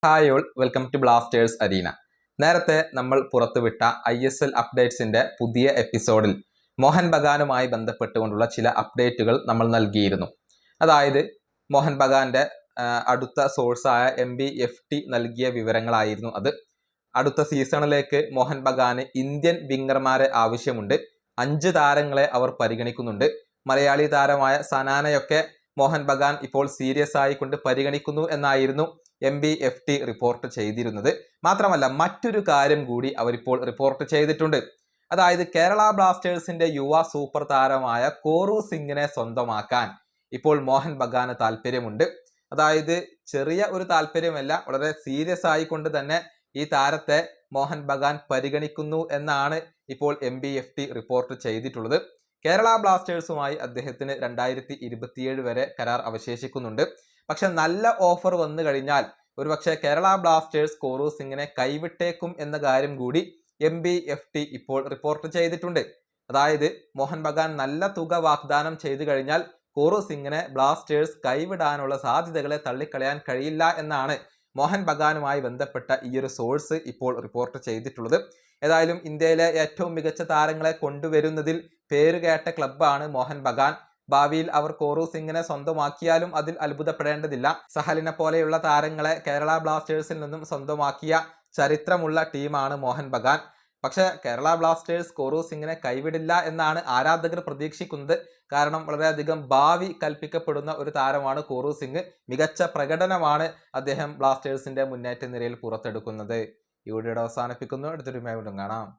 Hi all, welcome to Blasters Arena. നേരത്തെ നമ്മൾ പുറത്തുവിട്ട ISL അപ്ഡേറ്റ്സിന്റെ പുതിയ എപ്പിസോഡിൽ മോഹൻ ബഗാനുമായി ബന്ധപ്പെട്ടുകൊണ്ടുള്ള ചില അപ്ഡേറ്റുകൾ നമ്മൾ നൽകിയിരുന്നു. അതായത് മോഹൻ ബഗാന്റെ അടുത്ത സോഴ്സായ MBFT നൽകിയ വിവരങ്ങളായിരുന്നു അത്. അടുത്ത സീസണിലേക്ക് മോഹൻ ബഗാന് ഇന്ത്യൻ വിങ്ങർമാരെ ആവശ്യമുണ്ട്. 5 താരങ്ങളെ അവർ പരിഗണിക്കുന്നുണ്ട്. മലയാളി താരമായ സനാനയൊക്കെ മോഹൻ ബഗാൻ ഇപ്പോൾ സീരിയസ് ആയിക്കൊണ്ട് പരിഗണിക്കുന്നു എന്നായിരുന്നു MBFT റിപ്പോർട്ട് ചെയ്തിരുന്നത്. മാത്രമല്ല മറ്റൊരു കാര്യം കൂടി അവരിപ്പോൾ റിപ്പോർട്ട് ചെയ്തിട്ടുണ്ട്. അതായത് കേരള ബ്ലാസ്റ്റേഴ്സിന്റെ യുവ സൂപ്പർ താരമായ കോറു സിംഗിനെ സ്വന്തമാക്കാൻ ഇപ്പോൾ മോഹൻ ബഗാന് താല്പര്യമുണ്ട്. അതായത് ചെറിയ ഒരു താല്പര്യമല്ല, വളരെ സീരിയസ് ആയിക്കൊണ്ട് തന്നെ ഈ താരത്തെ മോഹൻ ബഗാൻ പരിഗണിക്കുന്നു എന്നാണ് ഇപ്പോൾ MBFT റിപ്പോർട്ട് ചെയ്തിട്ടുള്ളത്. കേരള ബ്ലാസ്റ്റേഴ്സുമായി അദ്ദേഹത്തിന് 2027 വരെ കരാർ അവശേഷിക്കുന്നുണ്ട്. പക്ഷെ നല്ല ഓഫർ വന്നു കഴിഞ്ഞാൽ ഒരുപക്ഷെ കേരള ബ്ലാസ്റ്റേഴ്സ് കോറു സിംഗിനെ കൈവിട്ടേക്കും എന്ന കാര്യം കൂടി MBFT ഇപ്പോൾ റിപ്പോർട്ട് ചെയ്തിട്ടുണ്ട്. അതായത് മോഹൻ ബഗാൻ നല്ല തുക വാഗ്ദാനം ചെയ്തു കഴിഞ്ഞാൽ കോറു സിംഗിനെ ബ്ലാസ്റ്റേഴ്സ് കൈവിടാനുള്ള സാധ്യതകളെ തള്ളിക്കളയാൻ കഴിയില്ല എന്നാണ് മോഹൻ ബഗാനുമായി ബന്ധപ്പെട്ട ഈ ഒരു സോഴ്സ് ഇപ്പോൾ റിപ്പോർട്ട് ചെയ്തിട്ടുള്ളത്. ഏതായാലും ഇന്ത്യയിലെ ഏറ്റവും മികച്ച താരങ്ങളെ കൊണ്ടുവരുന്നതിൽ പേരുകേട്ട ക്ലബ്ബാണ് മോഹൻ ബഗാൻ. ഭാവിയിൽ അവർ കോറു സിംഗിനെ സ്വന്തമാക്കിയാലും അതിൽ അത്ഭുതപ്പെടേണ്ടതില്ല. സഹലിനെ പോലെയുള്ള താരങ്ങളെ കേരള ബ്ലാസ്റ്റേഴ്സിൽ നിന്നും സ്വന്തമാക്കിയ ചരിത്രമുള്ള ടീമാണ് മോഹൻ ബഗാൻ. പക്ഷെ കേരള ബ്ലാസ്റ്റേഴ്സ് കോറു സിംഗിനെ കൈവിടില്ല എന്നാണ് ആരാധകർ പ്രതീക്ഷിക്കുന്നത്. കാരണം വളരെയധികം ഭാവി കൽപ്പിക്കപ്പെടുന്ന ഒരു താരമാണ് കോറു സിംഗ്. മികച്ച പ്രകടനമാണ് അദ്ദേഹം ബ്ലാസ്റ്റേഴ്സിന്റെ മുന്നേറ്റ നിരയിൽ പുറത്തെടുക്കുന്നത്. ഈ വീഡിയോ അവസാനിപ്പിക്കുന്നു. അടുത്തൊരു വീണ്ടും കാണാം.